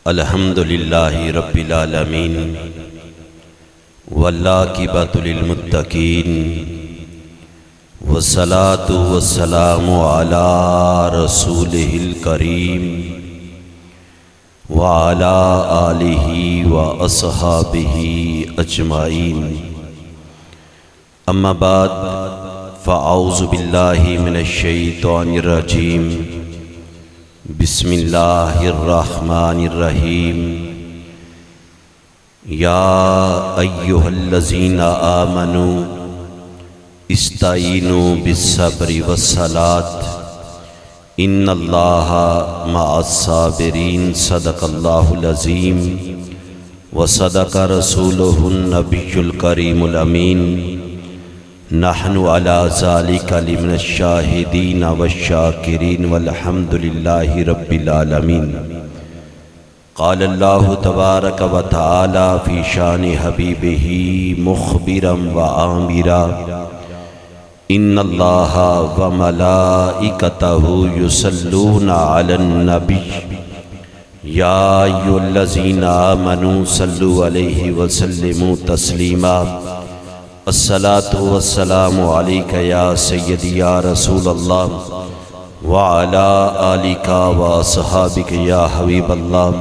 الحمدللہ رب العالمین والعاقبۃ للمتقین والصلاۃ والسلام علی رسولہ الکریم وعلی آلہ واصحابہ اجمعین اما بعد فاعوذ باللہ من الشیطان الرجیم بسم اللہ الرحمن الرحیم یا ایہا الذین آمنوا استعینوا بالصبر والصلاۃ ان اللہ مع الصابرین صدق اللہ العظیم وصدق رسولہ النبی الکریم الامین نحن علی ذالک لمن الشاہدین والشاکرین والحمد للہ رب العالمین۔ قال اللہ تبارک و تعالی فی شان حبیبہ مخبرا و آمرا ان اللہ و ملائکتہ یصلون علی النبی یا ایھا الذین آمنوا صلوا علیہ وسلموا تسلیما۔ الصلاۃ والسلام علیک یا سیدی یا رسول اللہ وعلی آلک واصحابک یا حبیب اللہ۔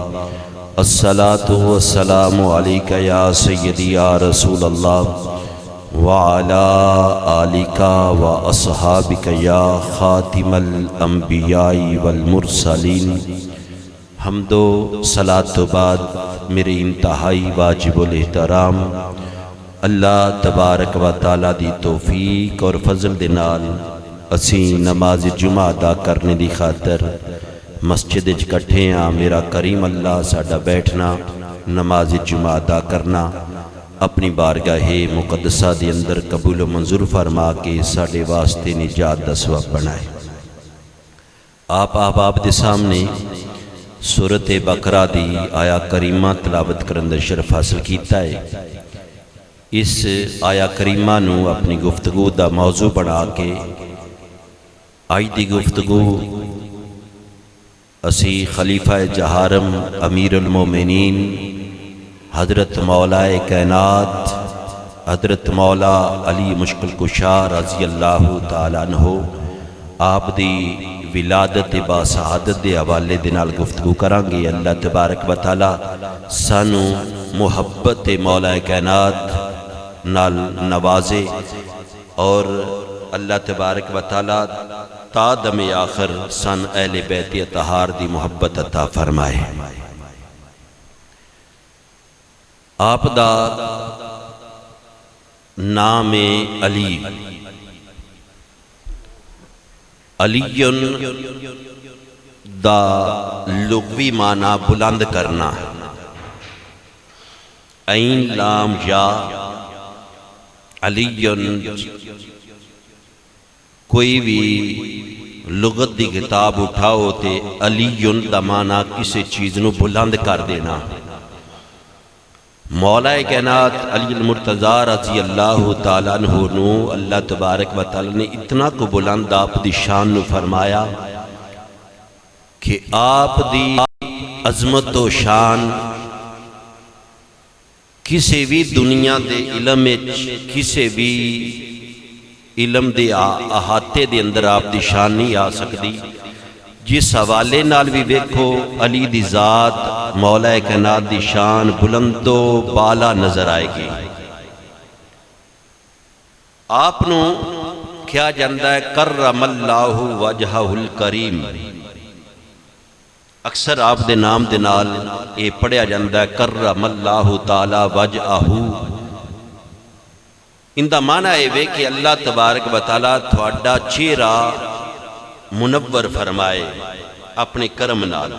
الصلاۃ والسلام علیک یا سیدی یا رسول اللہ وعلی آلک واصحابک یا خاتم الانبیاء والمرسلین۔ حمد و صلاۃ و بعد میرے انتہائی واجب الاحترام اللہ تبارک و تعالیٰ دی توفیق اور فضل دے نال اسی نماز جمعہ ادا کرنے دی خاطر مسجد وچ کٹھے ہاں۔ میرا کریم اللہ ساڈا بیٹھنا نماز جمعہ ادا کرنا اپنی بارگاہ مقدسہ دے اندر قبول و منظور فرما کے ساڈے واسطے نجات دا سبب بنائے۔ آپ احباب دے سامنے سورۃ بقرہ دی آیا کریمہ تلاوت کرن دا شرف حاصل کیتا ہے۔ اس آیا کریمہ نو اپنی گفتگو دا موضوع بنا کے آج دی گفتگو اسی خلیفہ جہارم امیر المومنین حضرت مولا کائنات حضرت مولا علی مشکل کشا رضی اللہ تعالیٰ عنہ آپ دی ولادت با سعادت دے حوالے دے نال گفتگو کران گے۔ اللہ تبارک و تعالیٰ سانو محبت مولا کائنات نال نوازے اور اللہ تبارک و تعالیٰ تا دم آخر سن اہل بیت اطہار دی محبت عطا فرمائے۔ آپ دا نام علی، علی دا لغوی معنی بلند کرنا، عین لام یا علی کوئی بھی لغت دی کتاب اٹھاؤ تے علی دا معنی کسی چیز نو بلند کر دینا۔ مولا کائنات علی المرتضی رضی اللہ تعالیٰ عنہ نو اللہ تبارک و تعالیٰ نے اتنا کو بلند آپ دی شان نو فرمایا کہ آپ دی عظمت و شان کسی بھی دنیا دے علم کسی بھی علم دے احاطے دے اندر آپ دی شان نہیں آ سکتی۔ جس حوالے نال بھی دیکھو علی دی ذات مولا کائنات دی شان بلند و بالا نظر آئے گی۔ آپ نو کیا جاندہ ہے کرم اللہ وجہہ الکریم، اکثر آپ دے نام دے نال اے پڑھیا جاندہ ہے کرم اللہ تعالی وجہہ۔ ان دا معنی ہے وے کہ اللہ تبارک و تعالیٰ تھوڑا چہرہ منور فرمائے اپنے کرم نال۔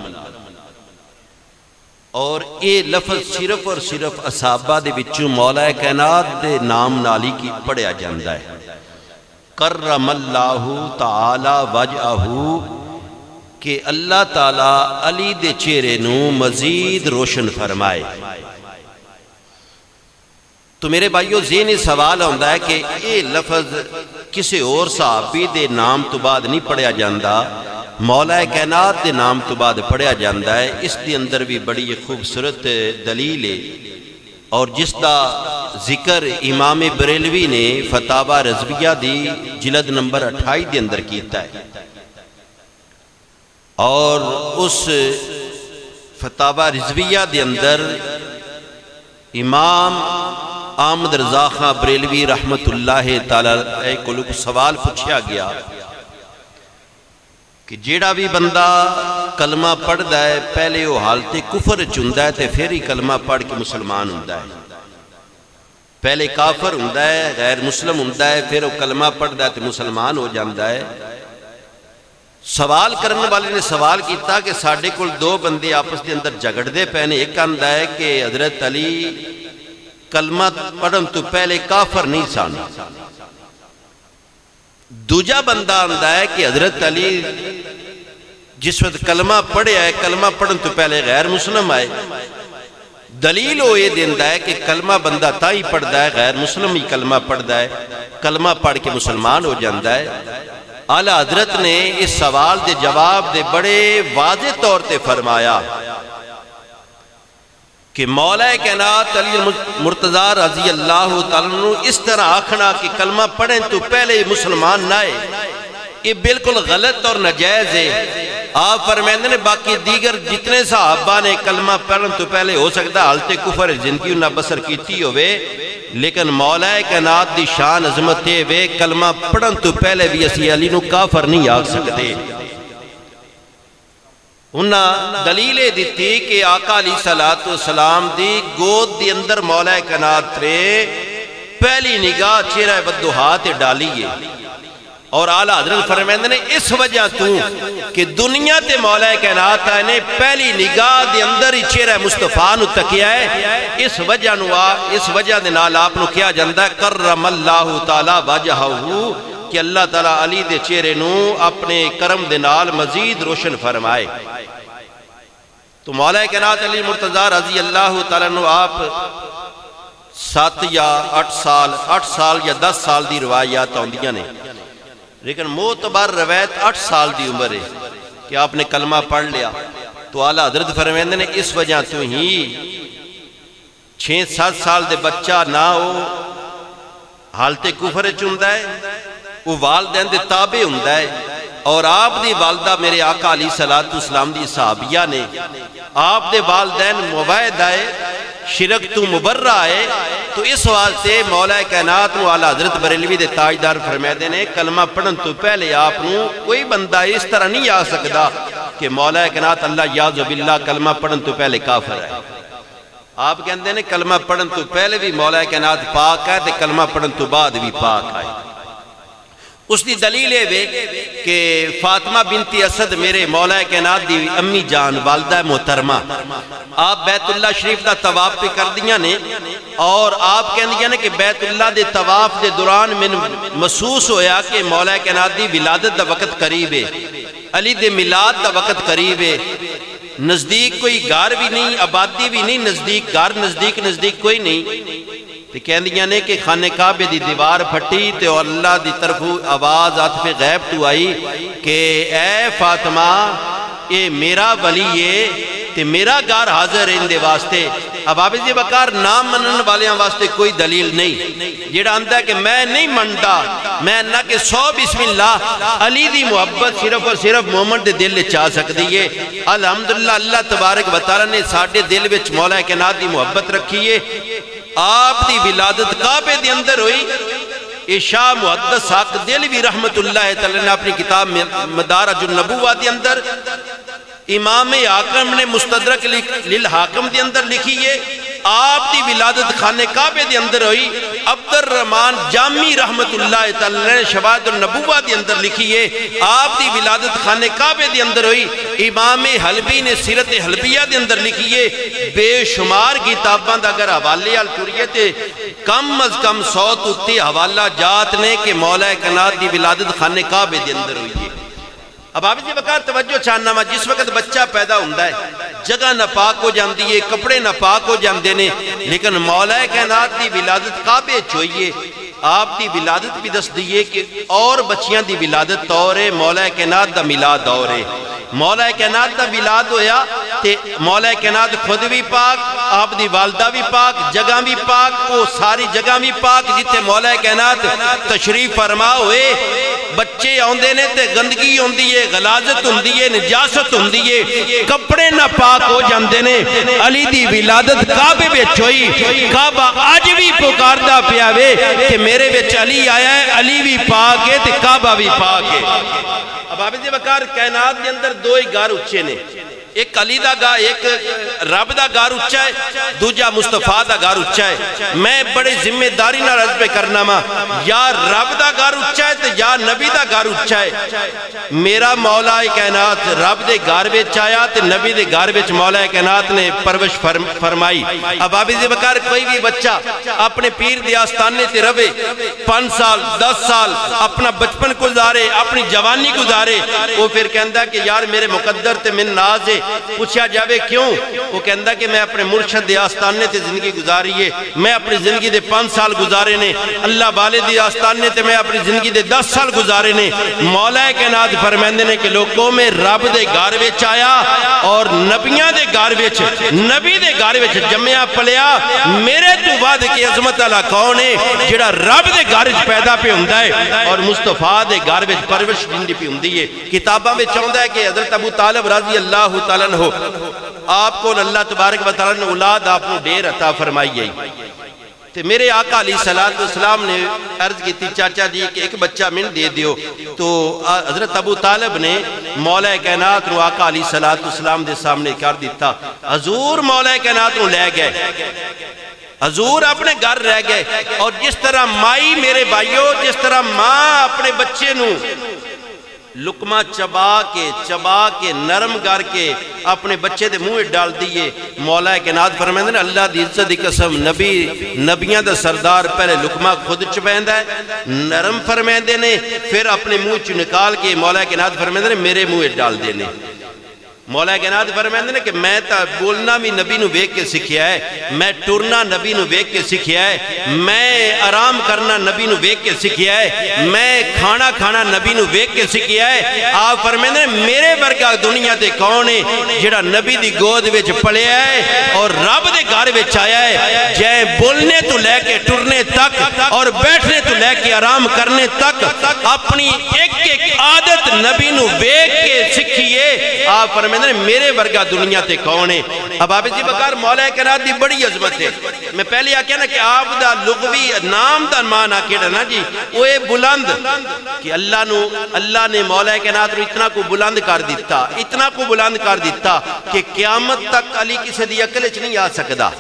اور اے لفظ صرف اور صرف اصحابہ دے وچوں مولا کائنات دے نام نالی کی پڑھیا جاندہ ہے۔ کرم اللہ تعالی وجہہ کہ اللہ تعالیٰ علی دے چہرے نو مزید روشن فرمائے۔ تو میرے بھائیو ذہنی سوال ہوتا ہے کہ یہ لفظ کسی اور صحابی دے نام تو بعد نہیں پڑھیا جاندہ، مولا کائنات دے نام تو بعد پڑھیا جاندہ ہے، اس دے اندر بھی بڑی خوبصورت دلیل ہے، اور جس دا ذکر امام بریلوی نے فتاوی رضویہ دی جلد نمبر 28 دے اندر کیتا ہے، اور اس فتاوی رضویہ دے اندر امام احمد رضا خان بریلوی رحمت اللہ تعالی کو سوال پوچھا گیا کہ جیڑا بھی بندہ کلمہ پڑھدا ہے پہلے وہ حالت کفر چندہ ہے تے پھر ہی کلمہ پڑھ کے مسلمان ہوندا ہے، پہلے کافر ہوندا ہے غیر مسلم ہوندا ہے پھر وہ کلمہ پڑھدا ہے تے مسلمان ہو جاندا ہے۔ سوال کرنے والے نے سوال کیتا کہ ساڈے کول دو بندے آپس دے اندر جھگڑ دے پہنے، ایک آندا ہے کہ حضرت علی کلمہ پڑھن تو پہلے کافر نہیں سن، دوجا بندہ آندا ہے کہ حضرت علی جس وقت کلمہ پڑھیا ہے کلمہ پڑھن تو پہلے غیر مسلم آئے، دلیل وہ یہ دیندہ ہے کہ کلمہ بندہ تا ہی پڑھدا ہے، غیر مسلم ہی کلمہ پڑھدا ہے، کلمہ پڑھ کے مسلمان ہو جاندہ ہے۔ اعلیٰ حضرت نے اس سوال دے جواب دے بڑے واضح طور تے فرمایا کہ مولا کائنات علی مرتضی رضی اللہ تعالیٰ عنہ اس طرح آکھنا کہ کلمہ پڑھیں تو پہلے مسلمان نہ آئے، یہ بالکل غلط اور ناجائز ہے۔ آپ فرمائندے نے باقی دیگر جتنے صحابہ نے کلمہ پڑھن تو پہلے ہو سکتا حالت کفر زندگی نہ بسر کیتی ہوئے، لیکن مولا کائنات دی شان عظمت ہے کلمہ پڑھن تو پہلے بھی اسی علی نو کافر نہیں آکھ سکتے۔ انہاں دلیل دیتی کہ آقا علیہ السلام دی گود دی اندر مولا کائنات نے پہلی نگاہ چہرہ والضحیٰ تے ڈالی ہے، اور اعلیٰ حضرت فرمائندے نے اس وجہ تو کہ دنیا تے مولا کائنات نے پہلی نگاہ دے اندر ہی چہرہ مصطفیٰ نو تکیا ہے، اس وجہ دے نال آپ نو کیا جاندہ ہے کرم اللہ تعالی وجہہو، کہ اللہ تعالیٰ علی دے چہرے نو اپنے کرم دے نال مزید روشن فرمائے۔ تو مولا کائنات علی مرتضی رضی اللہ تعالیٰ عنہ آپ 7 یا 8 سال یا 10 سال دی روایات ہوندیاں نے، لیکن معتبر روایت 8 سال دی عمر ہے کہ آپ نے کلمہ پڑھ لیا۔ تو اعلیٰ حضرت فرمائندے نے اس وجہ تو ہی 6-7 سال دے بچہ نہ ہو حالت کفر چندہ ہے، وہ والدین دے تابع ہوندہ ہے، اور آپ دی والدہ میرے آقا علیہ السلام دی صحابیہ نے آپ دے والدین موعد آئے، شرک تو مبرہ آئے، تو اس واسطے مولا کائنات و اعلیٰ حضرت بریلوی دے تاجدار فرمائے نے کلمہ پڑھن تو پہلے آپ نو کوئی بندہ اس طرح نہیں آ سکتا کہ مولا کائنات اللہ یعوذ باللہ کلمہ پڑھن تو پہلے کافر ہے۔ آپ کہندے نے کلمہ پڑھن تو پہلے بھی مولا کائنات پاک ہے تے کلمہ پڑھن تو بعد بھی پاک ہے۔ اس دی دلیل ہے کہ فاطمہ بنت اسد میرے مولا کائنات دی امی جان والدہ محترمہ آپ بیت اللہ شریف دا طواف پہ کر دیا نے، اور آپ کہہ دیا نے کہ بیت اللہ دے طواف دے دوران میں محسوس ہویا کہ مولا کائنات دی ولادت دا وقت قریب ہے، علی دے میلاد دا وقت قریب ہے، نزدیک کوئی گھر بھی نہیں، آبادی بھی نہیں، نزدیک گھر نزدیک کوئی نہیں۔ تو کہندیاں نے کہ خانہ کعبے دی دیوار پھٹی تے اللہ دی طرف آواز عطف غیب تو آئی کہ اے فاطمہ اے میرا ولی ہے تے میرا گھر حاضر ہے اندے واسطے۔ اب آپ اس بکار نام منن والیاں واسطے کوئی دلیل نہیں، جیڑا آندہ ہے کہ میں نہیں منڈا، میں نہ کہ 100 بسم اللہ علی دی محبت صرف اور صرف مومن دے دل چاہ سکتی ہے۔ الحمدللہ اللہ تبارک و تعالی نے ساڑھے دل وچ مولا کائنات دی محبت رکھی ہے۔ آپ دی ولادت کعبے دے اندر ہوئی، شاہ محدث حق دہلوی رحمت اللہ تعالی نے اپنی کتاب مدارج النبوہ دے اندر امام حاکم نے مستدرک للحاکم دے اندر لکھی ہے، آپ دی ولادت خانہ کعبے دے اندر ہوئی۔ عبد الرحمن جامی رحمت اللہ تعالی نے شواہد النبوہ دے اندر لکھی ہے، آپ دی ولادت خانہ کعبے دے اندر ہوئی۔ امام حلبی نے سیرت حلبیہ دے اندر لکھی ہے، بے شمار کتاباں دا اگر حوالے آل ٹریے تے کم از کم 100 تکتے حوالہ جات نے کہ مولا کائنات دی ولادت خانہ کعبے دے اندر ہوئی ہے۔ اب آپ اسی وقت توجہ چاہنا میں جس وقت بچہ پیدا ہوندہ ہے جگہ ناپاک ہو جاندی ہے، کپڑے ناپاک ہو جاندے نے، لیکن مولا کائنات دی ولادت کعبے چوئیے، آپ دی ولادت بھی دس دیئے کہ اور بچیاں دی ولادت طور ہے، مولا کائنات دا میلاد دور ہے۔ مولا کائنات دا میلاد ہویا تے مولا کائنات خود بھی پاک، آپ دی والدہ بھی پاک، جگہ بھی پاک، وہ ساری جگہ بھی پاک جتے مولا کائنات تشریف فرما ہوئے۔ بچے آندے نے تے گندگی ہوندی ہے، غلاظت ہوندی ہے، نجاست ہوندی ہے، کپڑے نہ پاک ہو جاندے نے۔ علی دی ولادت کعبے وچ ہوئی، کعبہ اج بھی پکاردا پیا وے کہ میرے وچ علی آیا ہے، علی بھی پاک ہے تے کعبہ بھی پاک ہے۔ اب عابد وقار کائنات کے اندر دو ہی گھر اچھے نے، ایک علی دا گھر، ایک رب دا گھر اچھا ہے، دوجا مصطفیٰ دا گھر اچھا ہے۔ میں بڑے ذمہ داری نہ رض پہ کرنا ماں، یا رب دا گھر اچھا ہے تو یا نبی دا گھر اچھا ہے۔ میرا مولا کائنات رب دے گھر وچ آیا تے نبی دے گھر وچ مولا کائنات نے پرورش فرمائی۔ اب عابد وقار کوئی بھی بچہ اپنے پیر دے آستانے تے روے، 5 سال 10 سال اپنا بچپن گزارے، اپنی جوانی گزارے، وہ پھر کہندا کہ یار میرے مقدر تے من ناز ہے۔ پوچھا جاوے کیوں؟ وہ کہندا کہ میں اپنے مرشد دے آستانے تے زندگی گزاری ہے، میں اپنی زندگی دے 5 سال گزارے نے، اللہ والے دے آستانے تے میں اپنی زندگی دے 10 سال گزارے نے۔ مولا کائنات فرماندے نے کہ لوگوں میں رب دے گھر وچ آیا اور نبیاں دے گھر وچ، نبی دے گھر وچ جمعیا پلیا۔ میرے تو بعد کی عظمت اللہ کون ہے جڑا رب دے گھر وچ پیدا پہ ہوندا ہے اور مصطفیٰ دے گھر وچ پرورش دیندی پہ ہوندی ہے۔ کتاباں وچ آوندا ہے کہ حضرت ابو طالب رضی اللہ تعالیٰ عنہ، آپ کو اللہ تبارک و تعالیٰ نے اولاد آپ کو ڈیر عطا فرمائی ہے۔ تو میرے آقا علیہ السلام نے عرض کی تھی چاچا جی کہ ایک بچہ من دے دیو، تو حضرت ابو طالب نے مولا کائنات رو آقا علیہ السلام دے سامنے کر دیتا۔ حضور مولا کائنات رو لے گئے، حضور اپنے گھر رہ گئے، اور جس طرح مائی میرے بھائیوں، جس طرح ماں اپنے بچے نو لقمہ چبا کے نرم کر کے اپنے بچے دے منہ ڈال دیئے، مولا کائنات فرمائندے نے اللہ دی عزت دی قسم، نبیاں دا سردار پہلے لقمہ خود چبیندا ہے، نرم فرمائندے نے، پھر اپنے منہ چ نکال کے مولا کائنات فرمائندے نے میرے منہ ڈال دینے۔ مولا کائنات فرمائندے نے کہ میں تا بولنا بھی نبی نو ویکھ کے سکھیا ہے، میں ٹرنا نبی نو ویکھ کے سکھیا ہے، میں آرام کرنا نبی نو ویکھ کے سکھیا ہے، میں کھانا نبی نو ویکھ کے سکھیا ہے۔ آپ فرمائندے نے میرے ورگا دنیا تے کون ہے جڑا نبی دی گود وچ پلیا ہے اور رب دے گھر وچ آیا ہے، جے بولنے تو لے کے ٹرنے تک اور بیٹھنے تو لے کے آرام کرنے تک اپنی ایک عادت نبی نو ویکھ کے سکھیے۔ آپ فرمائندے میرے ورگا دنیا تے کون ہے۔ اب عابد وقار مولا کائنات دی بڑی عظمت ہے۔ میں پہلے آکھیا نا کہ آپ دا لغوی نام دا معنی کیڑا نا جی، وہ ہے بلند، کہ اللہ نے مولا کائنات رو اتنا کو بلند کر دیتا، اتنا کو بلند کر دیتا کہ قیامت تک علی کسی دی عقل وچ نہیں آ سکدا۔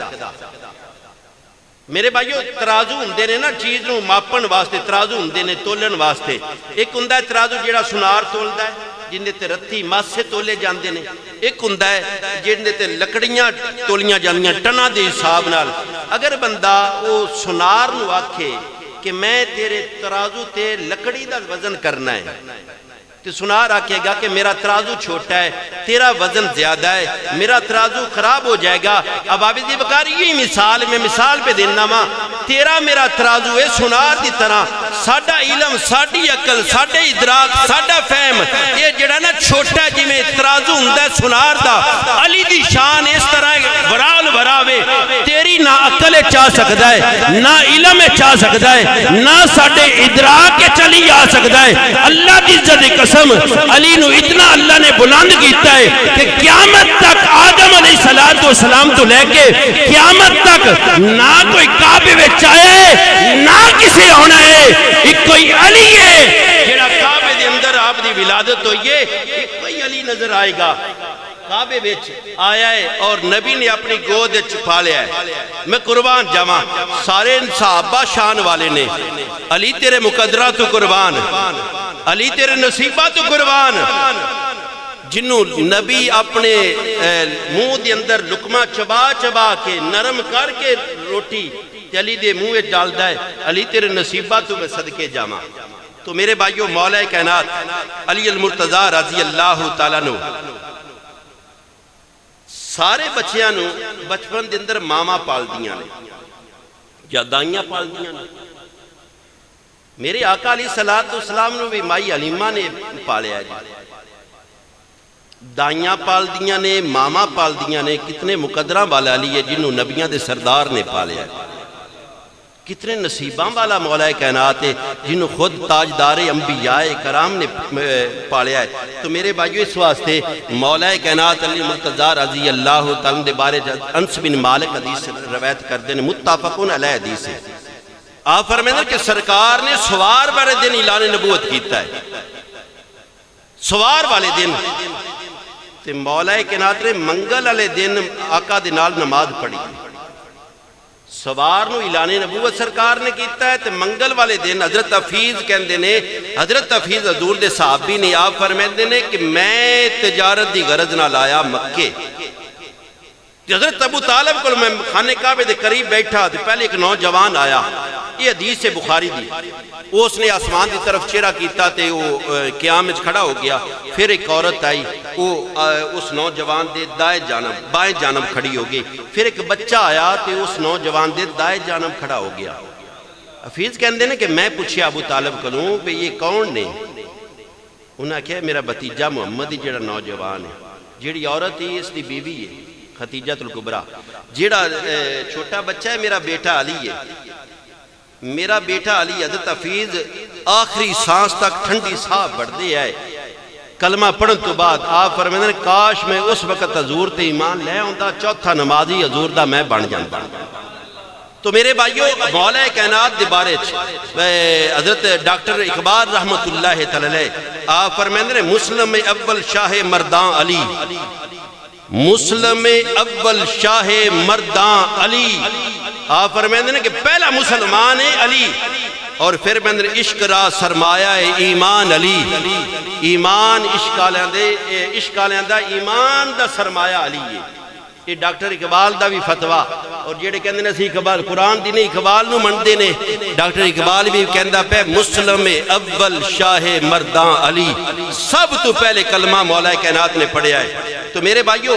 میرے بھائیو ترازو ہوندے نے نا چیز نو ماپن واسطے، ترازو ہوندے نے تولن واسطے۔ ایک ہوندا ہے ترازو جیڑا سنار تولدا ہے، جن دے تے رتھی ماسے تولے جاندے نے، ایک ہوندا ہے جن دے تے لکڑیاں تولیاں جاندیاں ٹنا دے حساب نال۔ اگر بندہ وہ سنار نو آکھے کہ میں تیرے ترازو تے لکڑی دا وزن کرنا ہے، تو سنار آکھے گا کہ میرا ترازو چھوٹا ہے، تیرا وزن زیادہ ہے، میرا ترازو خراب ہو جائے گا۔ اب عابد وقار یہ مثال میں مثال پہ دینا ماں، تیرا میرا ترازو ہے سنار دی طرح، ساڑھا علم، ساڑھی عقل، ساڑھے ادراک، ساڑھا فہم یہ جڑا نا چھوٹا جی میں ترازو ہوندہ ہے سنار دا۔ علی دی شان اس طرح ورال وراوے، تیری نہ عقل چاہ سکتا ہے، نہ علم چاہ سکتا ہے، نہ ساڑھے ادراک چلی آ سکتا ہے۔ اللہ دی عزت قسم علی نو اتنا اللہ نے بلند کیتا ہے کہ قیامت تک آدم علیہ السلام تو لے کے قیامت تک نہ کوئی کعبے وچ آیا ہے نہ کسے ہونا ہے، ایک کوئی علی ہے جڑا کعبے دے اندر آپ دی ولادت ہوئی ہے، ایک کوئی علی نظر آئے گا کعبے وچ آیا ہے اور نبی نے اپنی گود وچ پالیا ہے۔ میں قربان جاواں سارے صحابہ شان والے نے، علی تیرے مقدرہ تو قربان، علی تیرے نصیبہ تو قربان، جنہوں نبی اپنے منہ دے اندر لقمہ چبا کے نرم کر کے روٹی علی دے منہ ڈالدا ہے، علی تیرے نصیبہ تو میں صدقے جاواں۔ تو میرے بھائیو مولا کائنات علی المرتضیٰ رضی اللہ تعالیٰ نو سارے بچیاں نو بچپن دے اندر ماما پال دیاں نے یا دائیاں پال دیاں نے، میرے آقا علیہ السلام نے بھی مائی علیمہ نے پالیا جی، دائیاں پال دیاں نے، ماما پال دیاں نے، کتنے مقدرہ والا علی ہے جنہوں نبیاں دے سردار نے پالیا ہے، کتنے نصیباں والا مولا کائنات ہے جنہوں خود تاجدار انبیاء کرام نے پالیا ہے۔ تو میرے بھائیو اس واسطے مولا کائنات علی مرتضی رضی اللہ تعالیٰ دے بارے انس بن مالک حدیث روایت کردے نے، متفقون علیہ حدیث ہے۔ آپ فرمائیں کہ سرکار نے سوار والے دن اعلان نبوت کیتا ہے، سوار والے دن تے مولا کائنات نے منگل والے دن آقا دے نال نماز پڑھی، سوار نو اعلان نبوت سرکار نے کیتا ہے تے منگل والے دن حضرت حفیظ کہندے نے، حضرت حفیظ حضور دے صحابی نے آپ فرمائندے نے کہ میں تجارت دی غرض نہ لایا مکے، حضرت ابو طالب کو میں خانے کعبے دے قریب بیٹھا تے پہلے ایک نوجوان آیا، یہ حدیث سے بخاری دی، اس نے آسمان دی طرف چہرہ کیتا تے وہ قیام وچ کھڑا ہو گیا، پھر ایک عورت آئی، وہ اس نوجوان دے بائیں جانب کھڑی ہو گئی، پھر ایک بچہ آیا تے اس نوجوان دے دائیں جانب کھڑا ہو گیا۔ حفیظ کہندے نے کہ میں پوچھیا ابو طالب کلوں کہ یہ کون نے؟ انہوں نے کہا میرا بھتیجا محمد ہی جڑا نوجوان ہے، جڑی عورت ہی اس دی بیوی ہے خدیجہ الکبریٰ، جڑا چھوٹا بچہ ہے میرا بیٹا علی ہے، میرا بیٹا علی۔ حضرت حفیظ آخری سانس تک ٹھنڈی ساہ بڑھتے آئے، کلمہ پڑھن تو بعد آپ فرمائیں نے کاش میں اس وقت حضور تے ایمان لے ہوندہ، چوتھا نمازی حضور دا میں بن جانتا۔ تو میرے بھائیو مولا کائنات دے بارے حضرت ڈاکٹر اقبال رحمت اللہ تعالی آپ فرمائیں نے مسلم اول شاہ مردان علی، مسلم اول شاہ مردان علی، آپ فرمائیں نے کہ پہلا مسلمان ہے علی، اور پھر بندر عشق را سرمایہ ایمان علی، ایمان عشق آلیاں دا ایمان دا سرمایہ علی ہے۔ یہ ڈاکٹر اقبال دا بھی فتوہ، اور جیڑے کہندے نے سی اقبال قرآن دی نہیں اقبال نو مندے نے، ڈاکٹر اقبال بھی کہندہ پہ مسلم اول شاہ مردان علی، سب تو پہلے کلمہ مولا کائنات نے پڑھیا ہے۔ تو میرے بھائیو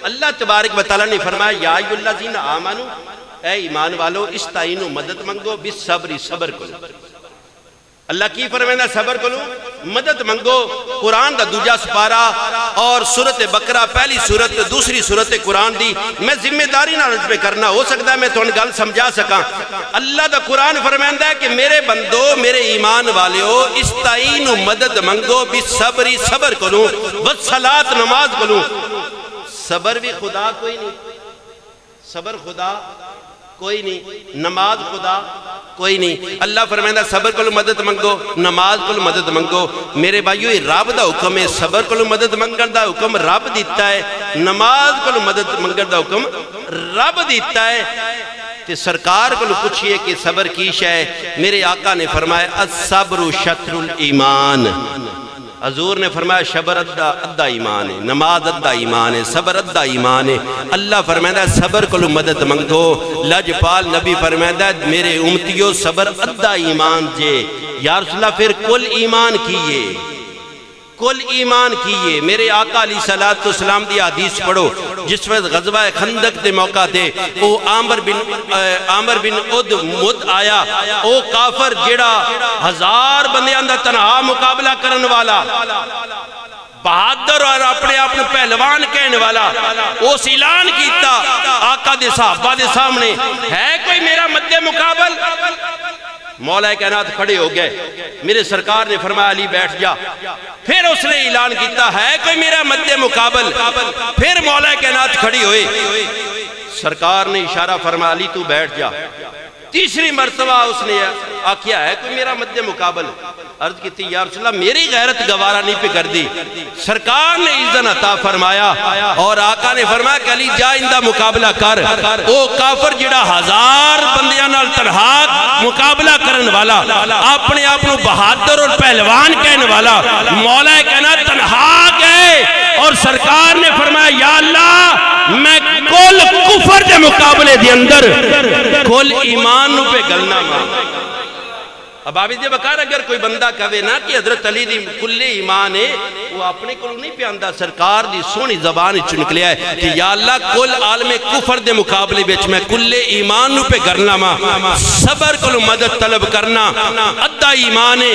اللہ تبارک و تعالیٰ نے فرمایا یا ایھا الذین آمنو، اے ایمان والو استعینوا مدد منگو بالصبر، صبر کرو۔ اللہ کی فرمائندہ صبر کرو مدد منگو، قرآن دا دوجہ سپارہ اور سورت بقرہ پہلی سورت دوسری سورت قرآن دی میں ذمہ داری نہ رجبے کرنا ہو سکتا ہے میں تو ان گل سمجھا سکاں۔ اللہ دا قرآن فرمائندہ ہے کہ میرے بندو میرے ایمان والیو استعینوا مدد منگو بالصبر، صبر کرو، والصلاۃ نماز کرو۔ صبر بھی خدا کوئی نہیں، صبر خدا کوئی نہیں، نماز خدا کوئی نہیں۔ اللہ فرمائندہ صبر کو مدد منگو، نماز کو مدد منگو۔ میرے بھائیو یہ رب دا حکم ہے، صبر کو مدد منگن دا حکم رب دیتا ہے، نماز کو مدد منگن دا حکم رب دیتا ہے۔ تے سرکار کو پوچھئے کہ صبر کی شے ہے، میرے آقا نے فرمایا الصبر شطر الایمان، حضور نے فرمایا صبر ادھا ایمان ہے، نماز ادھا ایمان ہے، صبر ادھا ایمان ہے۔ اللہ فرمائندہ صبر کو مدد منگو، لجپال نبی فرمائندہ میرے امتیو صبر ادھا ایمان جے۔ یا رسول اللہ پھر کل ایمان کیے، کل ایمان کیے۔ میرے آقا علیہ السلام دی حدیث پڑھو جس وقت غزوہ خندق دے موقع دے او عامر بن مد آیا، او کافر جڑا 1000 بندیاں دا تنہا مقابلہ کرن والا، بہادر اور اپنے آپ نے پہلوان کہنے والا، اس اعلان کیتا آقا دے صحابہ دے سامنے ہے کوئی میرا مد مقابل؟ مولا کائنات کھڑے ہو گئے، میرے سرکار نے فرمایا علی بیٹھ جا۔ پھر اس نے اعلان کیتا ہے کوئی میرا مد مقابل؟ پھر مولا کائنات کھڑی ہوئے، سرکار نے اشارہ فرمایا علی تو بیٹھ جا۔ تیسری مرتبہ اس نے آکھیا ہے کوئی میرا مد مقابل؟ عرض کیتی یا رسول اللہ میری غیرت گوارہ نہیں پہ کر دی۔ سرکار نے اذن عطا فرمایا اور آقا نے فرمایا کہ علی جا اندہ مقابلہ کر۔ او کافر جڑا 1000 بندیاں نال تنہا مقابلہ کرن والا، اپنے آپ بہادر اور پہلوان کہنے والا، مولا کائنات تنہا گئے اور سرکار نے فرمایا یا اللہ میں کل کفر دے مقابلے دے اندر کل ایمان نو پہ گلنا ماں۔ اب عابد بکار اگر کوئی بندہ کہے نا کہ حضرت علی دی کل ایمان ہے، وہ اپنے کو نہیں پیاندہ، سرکار دی سونی زبان چنک لیا ہے کہ یا اللہ کل عالم کفر دے مقابلے بیچ میں کل ایمان نو پہ گرنا ماں، صبر کو مدد طلب کرنا، ادھا ایمان ہے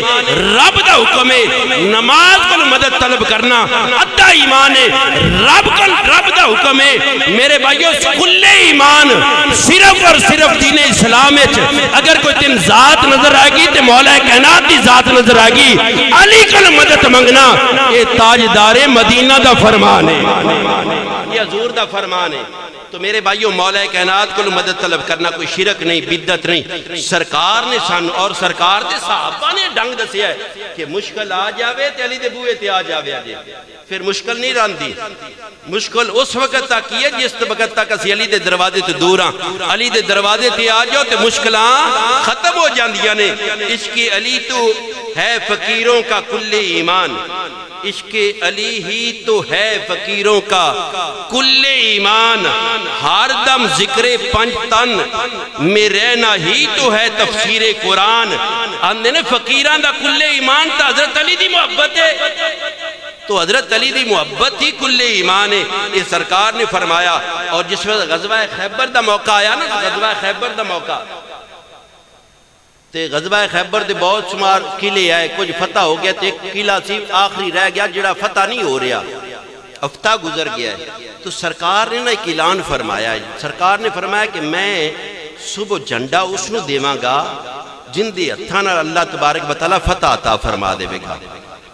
رب دا حکم ہے نماز کو مدد طلب کرنا ادھا ایمان ہے رب دا حکم ہے میرے بھائیو کل ایمان صرف اور صرف دین اسلام اگر کوئی تین ذات نظر آئے گی تو مولا کائنات دی ذات نظر آئے گی علی کل مدد منگنا یہ تاجدار مدینہ دا فرمان ہے یہ حضور دا فرمان ہے تو میرے بھائیو مولا کائنات کو مدد طلب کرنا کوئی شرک نہیں بدعت نہیں سرکار نے سان اور سرکار دے صحابہ نے ڈنگ دسیا ہے کہ مشکل آ جاوے تے علی دے بوئے تے آ جاوے آجے پھر مشکل نہیں راندی مشکل اس وقت تک کی ہے جس وقت تک اسی علی دے دروازے تے دور ہاں علی دے دروازے تے آ جاؤ تے مشکلاں ختم ہو جاندیاں نے عشق علی تو ہے فقیروں کا کل ایمان عشق علی ہی تو ہے فقیروں کا کل ایمان ہر دم ذکر پنج تن میں رہنا ہی تو ہے تفسیر قرآن اندھے نے فقیران دا کل ایمان تا حضرت علی دی محبت ہے تو حضرت علی دی محبت ہی کل ایمان ہے یہ سرکار نے فرمایا اور جس وقت غزوہ خیبر دا موقع آیا نا غزوہ خیبر دا موقع تے غزوہ خیبر دے بہت شمار قلعے آئے کچھ فتح ہو گیا تے ایک قلعہ سی آخری رہ گیا جڑا فتح نہیں ہو رہا ہفتہ گزر گیا ہے تو سرکار نے ایک اعلان فرمایا ہے سرکار نے فرمایا کہ میں صبح جھنڈا اس نو دیواں گا جن دے ہتھاں اللہ تبارک و تعالی فتح عطا فرما دے گا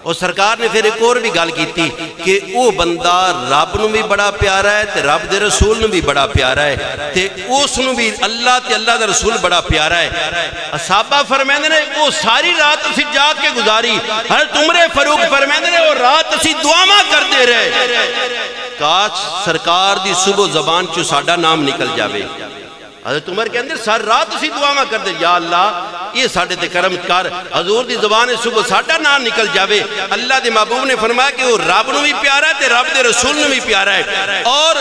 اور سرکار نے پھر ایک اور بھی گل کی کہ وہ بندہ رب نو بھی بڑا پیارا ہے تے رب دے رسول نو بھی بڑا پیارا ہے تے اس نو بھی اللہ تے اللہ دے رسول بڑا پیارا ہے صحابہ فرمائندے نے وہ ساری رات اسی جاگ کے گزاری حضرت عمر فاروق فرمائندے نے وہ رات اسی دعاواں کرتے رہے کاش سرکار دی صبح زبان چو ساڈا نام نکل جاوے حضرت عمر کے اندر ساری رات اسی دعاواں کرتے یا اللہ یہ ساڑھے تے کرم کر حضور دی زبان صبح ساڑھا نام نکل جاوے اللہ دے محبوب نے فرمایا کہ وہ رب نو بھی پیارا ہے تے رب دے رسول نو بھی پیارا ہے اور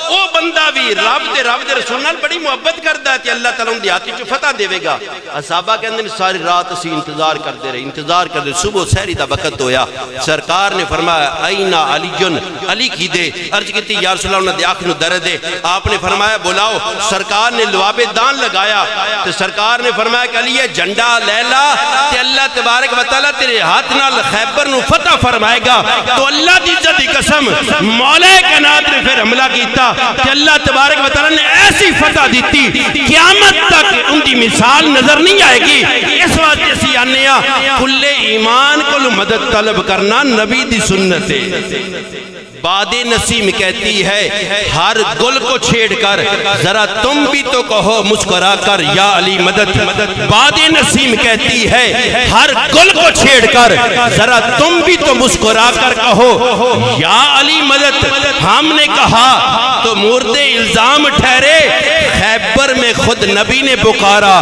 وہ بندہ بھی رب دے رسول نال بڑی محبت کرتا ہے کہ اللہ تعالیٰ ان دی ہاتھی چو فتح دے گا صحابہ کے اندر ساری رات اسی انتظار کرتے رہے انتظار کرتے صبح سحری دا وقت ہویا سرکار نے فرمایا اینا علیجن علی کی دے عرض کی تھی یا رسول اللہ انہوں نے آنکھ نو درد دے آپ نے فرمایا بلاؤ سرکار نے لواب دان لگایا تو سرکار نے فرمایا کہ علی یہ جھنڈا لے لا کہ اللہ تبارک و تعالیٰ تیرے ہاتھ نال خیبر نو فتح فرمائے گا تو اللہ دی عزت دی قسم مولا کائنات نے پھر حملہ کیتا کہ اللہ تبارک و تعالیٰ نے ایسی فتح دیتی قیامت تک ان دی مثال نظر نہیں آئے گی اس واسطے اسی آنیا کل ایمان کو مدد طلب کرنا نبی دی سنت ہے باد نسیم کہتی ہے ہر گل کو چھیڑ کر ذرا تم بھی تو کہو مسکرا کر یا علی مدد باد نسیم کہتی ہے ہر گل کو چھیڑ کر ذرا تم بھی تو مسکرا کر کہو یا علی مدد ہم نے کہا تو مرد الزام ٹھہرے خیبر میں خود نبی نے پکارا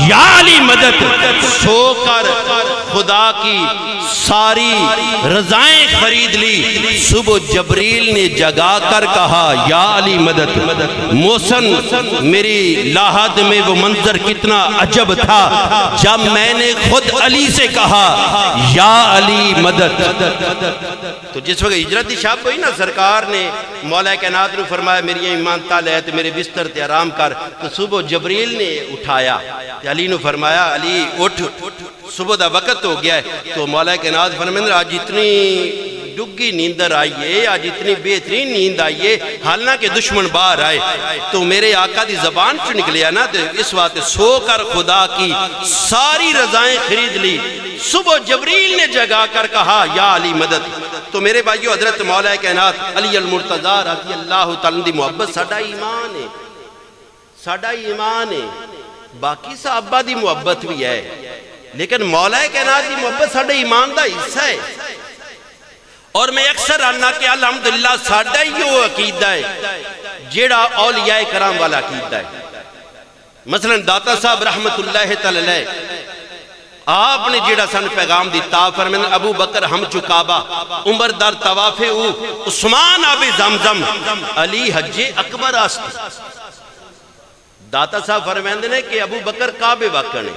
یا علی مدد سو کر خدا کی ساری رضائیں خرید لی صبح جبریل نے جگا کر کہا یا علی مدد موسن میری لاحد میں وہ منظر کتنا عجب تھا جب میں نے خود علی سے کہا یا علی مدد تو جس وقت ہجرت شب ہوئی نا سرکار نے مولا کائنات نے فرمایا میری ایمان تالے ہے تو میرے بستر تے آرام کر تو صبح جبریل نے اٹھایا علی نے فرمایا علی اٹھ صبح دا وقت ہو گیا ہے تو مولا کائنات فرمائے آج اتنی ڈگی نیندر آئیے آج اتنی بہترین نیند آئیے حالانکہ دشمن باہر آئے تو میرے آقا دی زبان چو نکلیا نا اس وقت سو کر خدا کی ساری رضائیں خرید لی صبح جبریل نے جگا کر کہا یا علی مدد تو میرے بھائیو حضرت مولا کائنات علی المرتضی رضی اللہ تعالیٰ دی محبت ساڑھا ایمان ہے ساڑھا ایمان ہے باقی صحابہ دی محبت بھی ہے لیکن مولا کائنات دی محبت ساڑھا ایمان دا حصہ ہے اور میں اکثر آنا کہ الحمدللہ ساڑھا ہی وہ عقیدہ ہے جیڑا اولیاء کرام والا عقیدہ ہے مثلا داتا صاحب رحمت اللہ تعالی آپ نے جیڑا سن پیغام دیتا فرمائے ابو بکر ہم چکابہ عمر در طواف او عثمان آب زمزم علی حج اکبر آست داتا صاحب فرمائے نے کہ ابو بکر کعبے واقع نے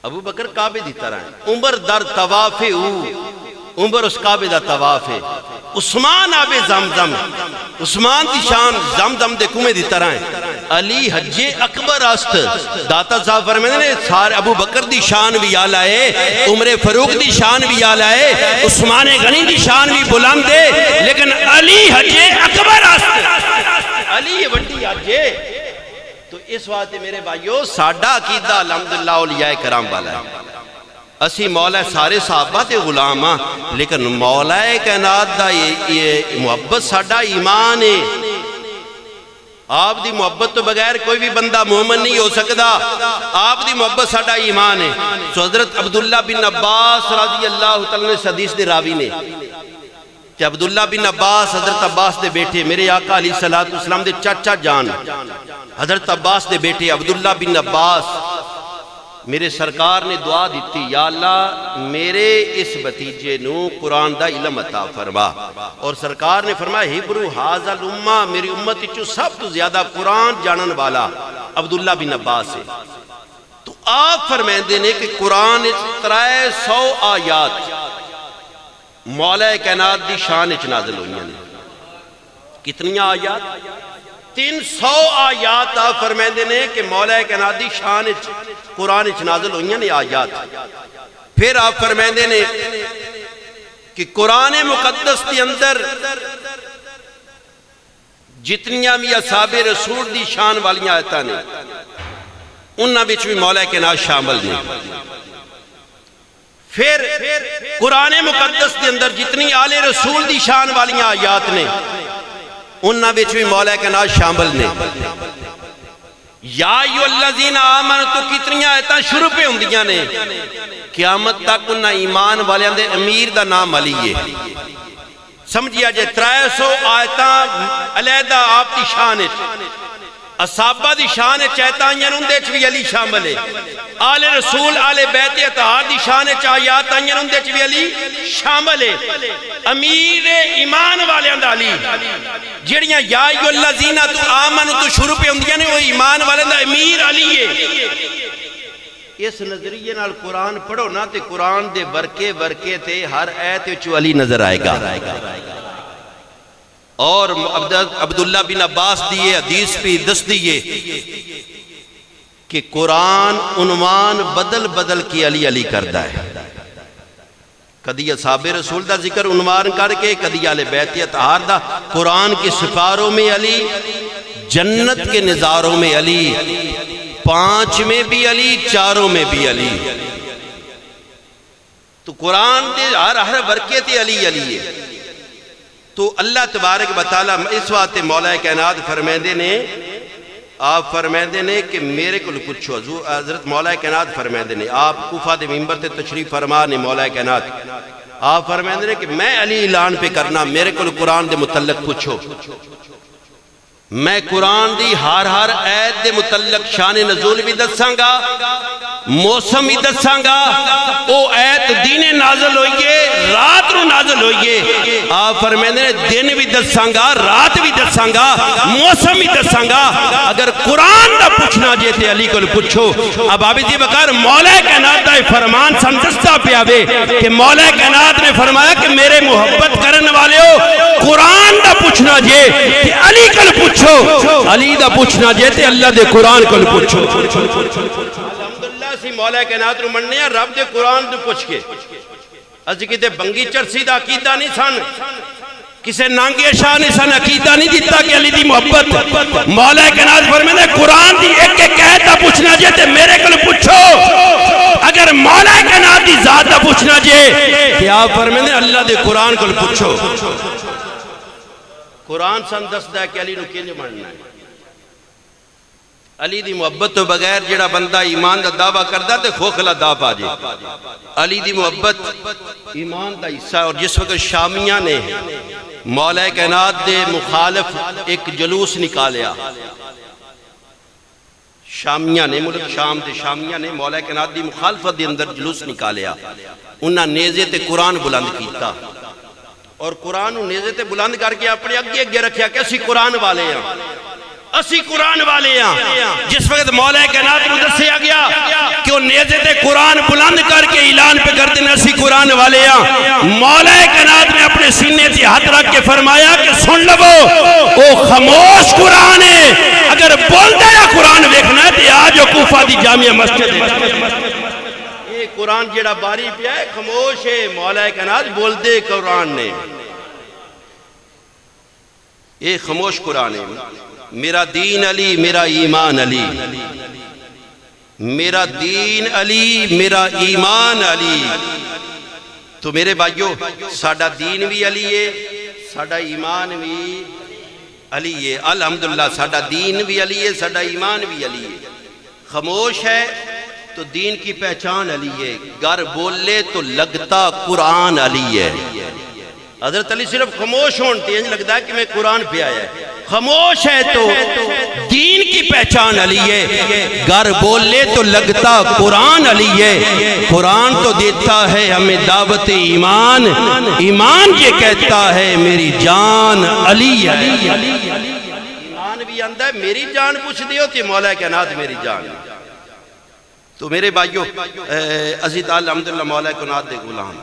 ابو بکر کعبے دی طرح ہے عمر در طواف او عمر اس کعبے دا طواف ہے عثمان آب زمزم عثمان دی شان زمزم دے کنویں دی طرح ہے علی حج اکبر است داتا صاحب فرمائے نے سارے ابو بکر دی شان بھی آلہ ہے، عمر فاروق دی شان بھی آلہ ہے، عثمان غنی دی شان بھی بلند ہے، لیکن علی حج اکبر است، علی وڈی حج ہے۔ تو اس واسطے میرے بھائیو ساڈا عقیدہ الحمدللہ اولیاء کرام والا ہے۔ اسی مولا سارے صحابہ تے غلام ہاں، لیکن مولا کائنات دا یہ محبت ساڈا ایمان ہے۔ آپ دی محبت تو بغیر کوئی بھی بندہ مومن نہیں ہو سکتا، آپ دی محبت ساڈا ایمان ہے۔ تو حضرت عبداللہ بن عباس رضی اللہ تعالیٰ نے حدیث دے راوی نے کہ عبداللہ بن عباس حضرت عباس دے بیٹے میرے آقا علیہ السلام دے چاچا جان حضرت عباس دے بیٹے عبداللہ بن عباس میرے سرکار نے دعا دیتی، یا اللہ میرے اس بھتیجے نو قرآن دا علم عطا فرما، اور سرکار نے فرمایا ہبرو حاضر الامہ، میری امت چو سب تو زیادہ قرآن جانن والا عبداللہ بن عباس ہے۔ تو آپ فرمائندے نے کہ قرآن 300 آیات مولا کائنات دی شان اچ نازل ہوئی ہیں۔ کتنی آیات؟ 300 آیات آپ فرمائندے نے کہ مولا کائنات دی شان اچ قرآن اچ نازل ہوئی ہیں آیات۔ پھر آپ فرمائندے نے کہ قرآن مقدس کے اندر جتنیاں بھی اصحاب رسول دی شان والیاں آیتاں نے انہاں وچ بھی مولا کائنات شامل نے۔ پھر قرآن مقدس کے اندر جتنی آل رسول دی شان والیاں آیات نے انہاں وچ بھی مولا کائنات شامل نے۔ یا ایو الذین آمنوا تو کتنی آیتاں شروع پہ ہوندیاں نے، قیامت تک انہاں ایمان والیاں دے امیر دا نام علی ہے۔ سمجھیا جے 300 آیتاں علیحدہ آپ دی شان ہے، اصحابہ دی شان ہے چاہتا آئین اندے چوی علی شامل ہے، آل رسول آل بیت اتحاد دی شان ہے چاہیات آئین اندے چوی علی شامل ہے۔ امیر ایمان والے اندہ علی جڑیاں یا ایو اللہ زینہ تو آمن تو شروع پہ اندیاں نے وہ ایمان والے اندہ امیر علی ہے۔ اس نظریے نال قرآن پڑھو نا تے قرآن دے ورکے تے ہر ایت چو علی نظر آئے گا۔ اور عبداللہ بن عباس دیئے حدیث پہ دس دیئے کہ قرآن عنوان بدل کی علی علی کردہ ہے، کدی اصحاب رسول دا ذکر عنوان کر کے، کدی آل بیت اتحاد دا، قرآن کی سفاروں میں علی، جنت کے نظاروں میں علی، 5 میں بھی علی، 4 میں بھی علی۔ تو قرآن دے ہر ورکے تے علی علی ہے۔ تو اللہ تبارک و تعالیٰ اس وقت مولا کائنات فرمیندے نے، آپ فرمیندے نے کہ میرے کو پوچھو، حضرت مولا کائنات فرمیندے نے، آپ کوفہ دے منبر تے تشریف فرما نے مولا کائنات، آپ فرمیندے نے کہ میں علی اعلان پہ کرنا، میرے کو قرآن دے متعلق پوچھو، میں قرآن دی ہر ایت دے متعلق شان نزول بھی دساں گا، موسم بھی دساں گا، او ایت دین نازل ہوئیے، رات رو نازل ہوئیے، آپ فرمیندے نے دن بھی دساں گا، رات بھی دساں گا، موسم بھی دساں گا۔ اگر قرآن دا پوچھنا جیتے علی کو پوچھو۔ اب عابد جی بکار مولا کائنات دا فرمان سمجھستا پہ آوے کہ مولا کائنات نے فرمایا کہ میرے محبت کرن والے ہو، قرآن دا پوچھنا جے کہ علی کو پوچھو، علی دا پوچھنا جے تے اللہ دے قرآن کو پوچھو۔ الحمدللہ سی مولا کائنات رو مننے ہیں رب دے قرآن دے پوچھ کے، اجی کتے بنگی چرسی دا عقیدہ نہیں سن، کسے نانگے شاہ نہیں سن عقیدہ نہیں دیتا کہ علی دی محبت۔ مولا کائنات فرماتے قرآن دی ایک آیت دا پوچھنا جے تے میرے کو پوچھو۔ اگر مولا کائنات دی ذات دا پوچھنا جے کہ آپ فرماتے اللہ دے قرآن کو پوچھو۔ قرآن سن دستا ہے کہ علی نو کنج مننا ہے۔ علی دی محبت تو بغیر جڑا بندہ ایمان دا دعویٰ کردہ تے کھوکھلا دعویٰ جے۔ علی دی محبت ایمان دا حصہ، اور جس وقت شامیہ نے مولا کائنات دے مخالف ایک جلوس نکالیا، شامیہ نے ملک شام دے شامیہ نے مولا کائنات دی مخالفت دے اندر جلوس نکالیا، انہاں نیزے تے قرآن بلند کیتا، اور قرآن نیزے تے بلند کر کے اپنے اگے رکھیا کہ اسی قرآن والے ہیں، اسی قرآن والے ہیں۔ جس وقت مولا کائنات کو دسیا گیا کہ وہ نیزے تے قرآن بلند کر کے اعلان پہ کرتے ہیں اسی قرآن والے ہیں، مولا کائنات نے اپنے سینے سے ہاتھ رکھ کے فرمایا کہ سن لو، وہ خاموش قرآن ہے، اگر بولتے دی جامعہ مسجد ہے۔ یہ قرآن جڑا باری پہ ہے خاموش ہے، مولا کائنات بول دے قرآن نے، یہ خاموش قرآن ہے۔ میرا دین علی میرا ایمان علی، میرا دین علی میرا ایمان علی۔ تو میرے بھائیو ساڈا دین بھی علی ہے، ساڈا ایمان بھی علی ہے، الحمدللہ ساڈا دین بھی علی ہے، ساڈا ایمان بھی علی ہے۔ خاموش ہے تو دین کی پہچان علی ہے، گر بولے تو لگتا قرآن علی ہے۔ حضرت علی صرف خاموش ہونتے ہیں، لگتا ہے کہ میں قرآن پہ آیا ہے۔ خاموش ہے تو دین کی پہچان علی ہے، گر بولے تو لگتا قرآن علی ہے۔ قرآن تو دیتا ہے ہمیں دعوت ایمان، ایمان یہ کہتا ہے میری جان علی ہے۔ ایمان بھی آندہ ہے میری جان پوچھ دیو کہ مولا کائنات میری جان۔ تو میرے بھائیو عزیز الحمدللہ مولا کائنات دے غلام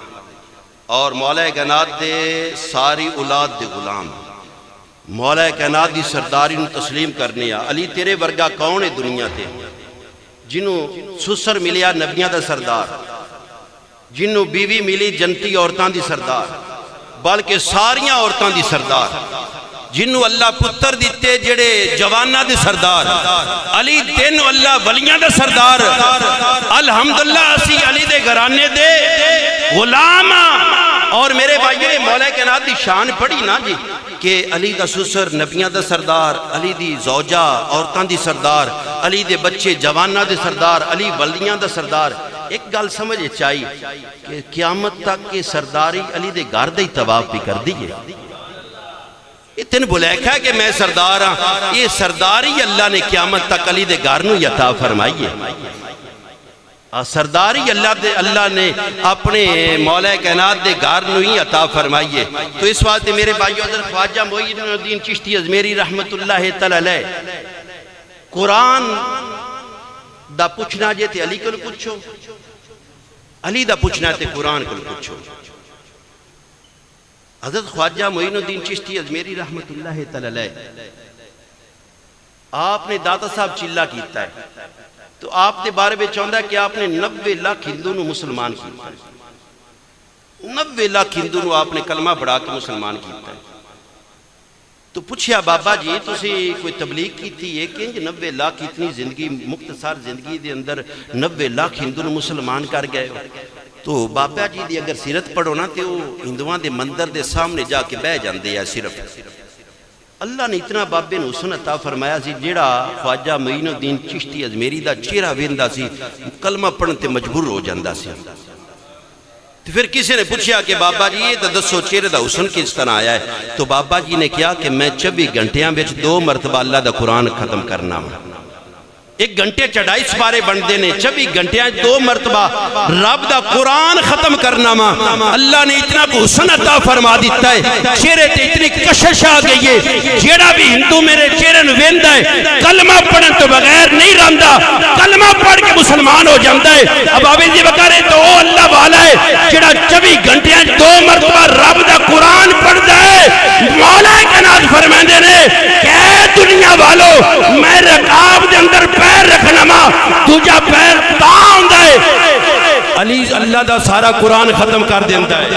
اور مولا کائنات دے ساری اولاد دے غلام، مولا کائنات دی سرداری نو تسلیم کرنے آ۔ علی تیرے ورگا کون ہے دنیا تے جنہوں سسر ملیا نبیاں دا سردار، جنہوں بیوی ملی جنتی عورتان دی سردار، بلکہ ساریاں عورتان دی سردار، جنہوں اللہ پتر دیتے جڑے جوانہ دے سردار، علی دن اللہ ولیاں دے سردار۔ الحمدللہ اسی علی دے گھرانے دے غلام۔ اور میرے بھائیو مولا کائنات دی شان پڑھی نا جی کہ علی دا سسر نبیاں دا سردار، علی دی زوجہ عورتاں دی سردار، علی دے بچے جوانہ دے سردار، علی ولیاں دا سردار۔ ایک گل سمجھے چاہیے کہ قیامت تک کے سرداری علی دے گھر دے طواف بھی کر دیئے۔ اتن بلیکھا ہے کہ میں سردار ہاں، یہ سرداری اللہ نے قیامت تک علی دے گھر نو عطا فرمائی ہے۔ سرداری اللہ نے اپنے مولا کائنات دے گھر نو ہی عطا فرمائی ہے۔ تو اس واسطے میرے بھائیو حضرت خواجہ معین الدین چشتی ازمیری رحمت اللہ تعالی علیہ قرآن دا پوچھنا جے تے علی کو پوچھو، علی دا پوچھنا تے قرآن کو پوچھو۔ حضرت خواجہ معین الدین چشتی ازمیری رحمت اللہ تعالی علیہ آپ نے داتا صاحب چلہ کیتا ہے تو آپ دے بارے میں چاہتا ہے کہ آپ نے 90 لاکھ ہندو نو مسلمان کیتا ہے، 90 لاکھ ہندو نو آپ نے کلمہ پڑھا کے مسلمان کیتا ہے۔ تو پوچھیا بابا جی تسی کوئی تبلیغ کیتی ہے کہ 90 لاکھ اتنی زندگی مختصر زندگی دے اندر 90 لاکھ ہندو نو مسلمان کر گئے ہو؟ تو بابا جی دی اگر سیرت پڑھو نا تو ہندوان دے مندر دے سامنے جا کے بہ جاندے ہیں صرف۔ اللہ نے اتنا بابے نے حسن عطا فرمایا سی جیڑا خواجہ معین الدین چشتی ازمیری دا چہرہ ویندا سی کلمہ پڑھن تے مجبور ہو جاندا سی۔ تو پھر کسی نے پوچھا کہ بابا جی یہ تو دسو چہرے دا حسن کس طرح آیا ہے؟ تو بابا جی نے کہا کہ میں 24 گھنٹیاں وچ 2 مرتبہ اللہ دا قرآن ختم کرنا ہوں۔ 1 گھنٹے چڑھائی سپارے بندے نے 24 گھنٹیاں 2 مرتبہ رب دا قرآن ختم کرنا ماں۔ اللہ نے اتنا کو حسن عطا فرما دیتا ہے، چہرے تے اتنی کشش آ گئی ہے، جیڑا بھی ہندو میرے چہرے نو ویندا ہے کلمہ پڑھن تو بغیر نہیں رہندا، کلمہ پڑھ کے مسلمان ہو جاندا ہے۔ اب آبی جی بکارے تو وہ اللہ والا ہے جیڑا 24 گھنٹیاں 2 مرتبہ رب دا قرآن پڑھدا ہے۔ مولا کائنات فرماندے نے کہ دنیا والو میں رکاب دے اندر پیر رکھنا ماں تجھا پیر تاؤں دے۔ علی اللہ دا سارا قرآن ختم کر دیندہ ہے۔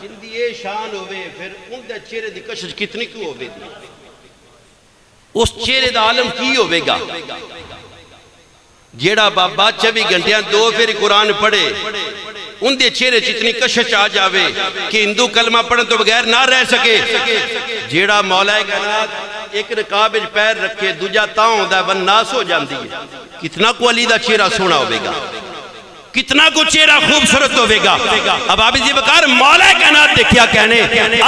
جن دی یہ شان ہوئے پھر ان دے چہرے دی کشش کتنی کیوں ہوئے دی؟ اس چہرے دا عالم کی ہوئے گا جیڑا بابا 24 گھنٹیاں 2 پھر قرآن پڑھے ان دے چہرے چتنی کشش آ جاوے کہ ہندو کلمہ پڑھن تو بغیر نہ رہ سکے۔ جیڑا مولا کائنات ایک رکاب پیر رکھے دوجا تاؤں دا ونناس ہو جاندی ہے، کتنا کو علی دا چہرہ سونا ہوئے گا، کتنا کو چہرہ خوبصورت ہوئے گا۔ اب آپ اسی بکار مولا کائنات دیکھیا کہنے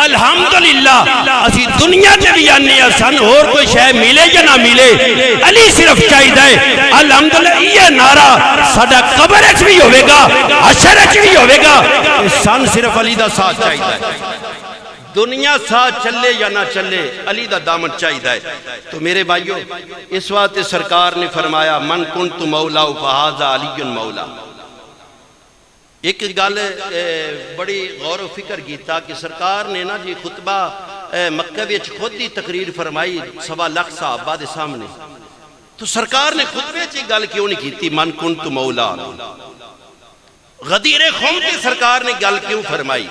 الحمدللہ اسی دنیا تے بھی آنے سن اور کوئی شے ملے یا نہ ملے علی صرف چاہی دائے۔ الحمدللہ یہ نعرہ ساڑھا قبر اچھ بھی ہوئے گا، حشر اچھ بھی ہوئے گا، سن صرف علی دا ساتھ چاہی دائے۔ دنیا ساتھ چلے یا نہ چلے علی دا دامن چاہی دائے۔ تو میرے بھائیو اس وقت سرکار نے فرمایا من کنت مولا فہذا علی مولا۔ ایک گل بڑی غور و فکر کیتا کہ سرکار نے نا جی خطبہ مکہ وچ خود ہی تقریر فرمائی 1.25 لاکھ صحابہ دے سامنے تو سرکار نے خطبے چ گل کیوں نہیں کیتی من کنت مولا؟ غدیر خم کے سرکار نے گل کیوں فرمائی؟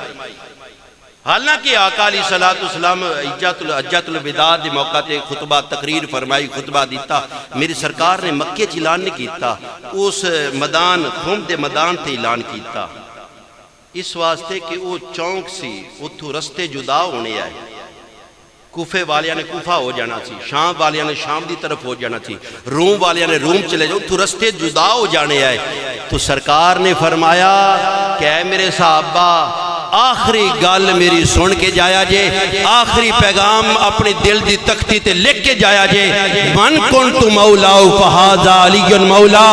حالانکہ آقا علیہ السلام حجۃ الوداع دے موقع تے خطبہ تقریر فرمائی، خطبہ دیتا، میری سرکار نے مکے چ اعلان نہیں کیتا، اس میدان خم دے میدان تے اعلان کیتا، اس واسطے کہ وہ چونک سی، اتھوں رستے جدا ہونے آئے، کوفے والیاں نے کوفہ ہو جانا سی، شام والیاں نے شام دی طرف ہو جانا سی، روم والیاں نے روم چلے جاؤ، اتھوں رستے جدا ہو جانے آئے، تو سرکار نے فرمایا کہ اے میرے صحابہ آخری گل میری سن کے جایا جے، آخری پیغام اپنے دل دی تختی تے لکھ کے جایا جے، من کنت مولا فہذا علی مولا۔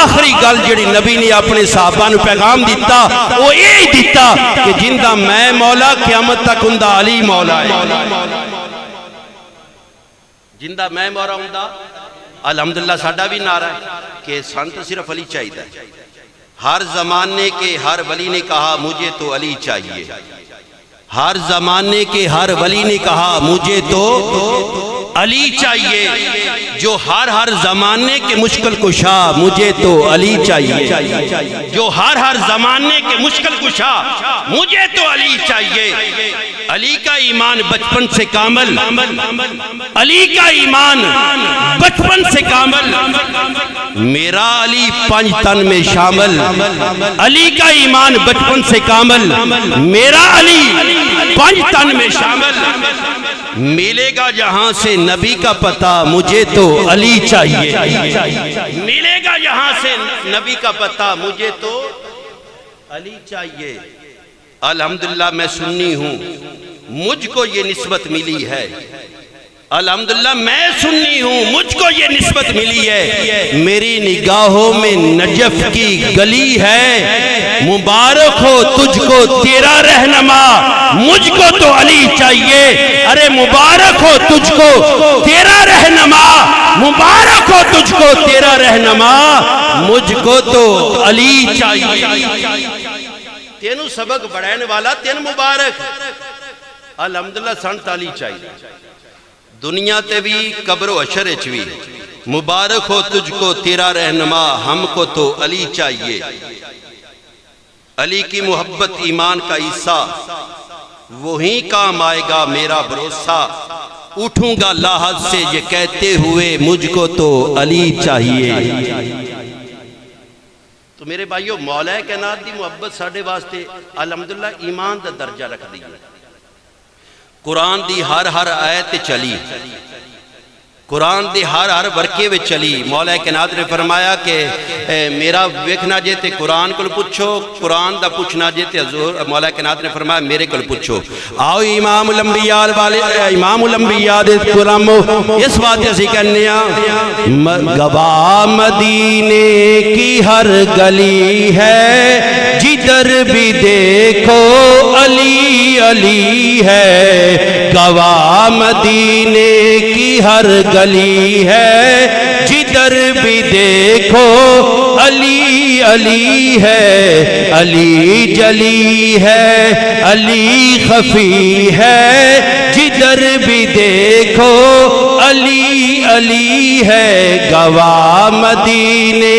آخری گل جڑی نبی نے اپنے صحابہ نو پیغام دیتا وہ یہی دیتا کہ جندہ میں مولا قیامت تک ہندہ علی مولا ہے، جندہ میں مولا ہندہ۔ الحمدللہ ساڈا بھی نعرہ ہے کہ سانت صرف علی چاہیے، ہر زمانے کے ہر ولی نے کہا مجھے تو علی چاہیے، ہر زمانے کے ہر ولی نے کہا مجھے تو علی چاہیے، جو ہر زمانے کے مشکل کشا مجھے تو علی چاہیے، جو ہر زمانے کے مشکل کشا مجھے تو علی چاہیے۔ علی کا ایمان بچپن سے کامل، علی کا ایمان بچپن سے کامل، میرا علی پنج تن میں شامل، علی کا ایمان بچپن سے کامل، میرا علی پنج تن میں شامل، ملے گا جہاں سے نبی کا پتہ مجھے تو علی چاہیے، ملے گا جہاں سے نبی کا پتہ مجھے تو علی چاہیے۔ الحمدللہ میں سنی ہوں، مجھ کو یہ نسبت ملی ہے، الحمدللہ میں سنی ہوں، مجھ کو یہ نسبت ملی ہے، میری نگاہوں میں نجف کی گلی ہے، مبارک ہو تجھ کو تیرا رہنما، مجھ کو تو علی چاہیے، ارے مبارک ہو تجھ کو تیرا رہنما، مبارک ہو تجھ کو تیرا رہنما، مجھ کو تو علی چاہیے۔ تینوں سبق بڑھائنے والا تین مبارک، الحمدللہ سنت علی چاہیے، دنیا تے بھی قبر و حشر وچ بھی، مبارک ہو تجھ کو تیرا رہنما، ہم کو تو علی چاہیے۔ علی کی محبت ایمان کا حصہ، وہیں کام آئے گا میرا بھروسہ، اٹھوں گا لاحد سے یہ کہتے ہوئے مجھ کو تو علی چاہیے۔ تو میرے بھائیو مولا کائنات دی محبت ساڈے واسطے الحمدللہ ایمان دا درجہ رکھ دی ہے۔ قرآن دی ہر آیت چلی، قرآن دی ہر ورقے وچ چلی، مولا کائنات نے فرمایا کہ میرا ویکھنا جے تے قرآن کو پوچھو، قرآن دا پوچھنا جے تے حضور مولا کائنات نے فرمایا میرے کو پوچھو۔ آؤ امام الانبیاء والے امام الانبیاء دے کرامو اس بات اسی کہنے ہیں، گواہ مدینے کی ہر گلی ہے، جدھر بھی دیکھو علی علی ہے، گواہ مدینے کی ہر گلی ہے، جدھر بھی دیکھو علی علی ہے، علی جلی ہے علی خفی ہے، جدھر بھی دیکھو علی علی ہے، گواہ مدینے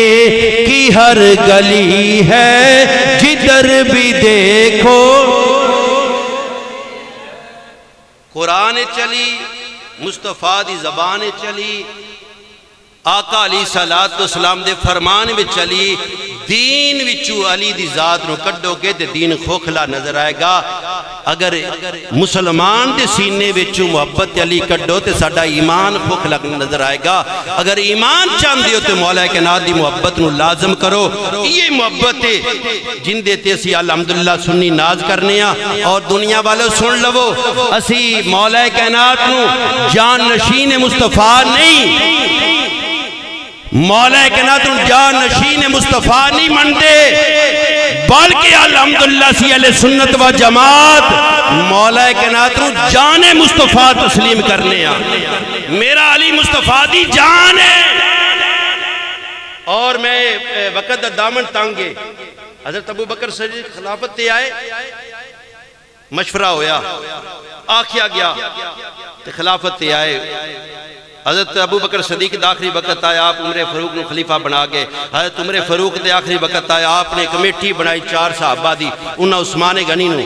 کی ہر گلی ہے، جدھر بھی دیکھو۔ قرآن چلی، مصطفیٰ دی زبان چلی، آقا علیہ السلام دے فرمان میں چلی، دین وچو علی دی ذات نو کڈو گے تے دین کھوکھلا نظر آئے گا۔ اگر مسلمان دے سینے وچو محبت علی کڈو تے ساڈا ایمان کھوکھلا نظر آئے گا۔ اگر ایمان چاہندے ہو تے مولا کائنات دی محبت نو لازم کرو، یہ محبت ہے جن دے تے اسی الحمدللہ سنی ناز کرنے ہاں۔ اور دنیا والے سن لو، اسی مولا کائنات نو جان نشین مصطفیٰ نہیں، مولا کائنات جان نشین مصطفیٰ نہیں منتے، بلکہ الحمدللہ سی اہل سنت و جماعت مولا کائنات جان مصطفیٰ تسلیم کرنے ہیں۔ میرا علی مصطفیٰ دی جان ہے۔ اور میں وقت دامن تانگے، حضرت ابو بکر صدیق خلافت تے آئے، مشورہ ہویا، آکھیا گیا تے خلافت تے آئے، حضرت ابو بکر صدیق دا آخری وقت آیا آپ عمر فاروق نو خلیفہ بنا گئے. حضرت عمر فاروق دے آخری وقت آیا آپ نے کمیٹی بنائی 4 صحابہ دی. انہاں عثمان غنی نو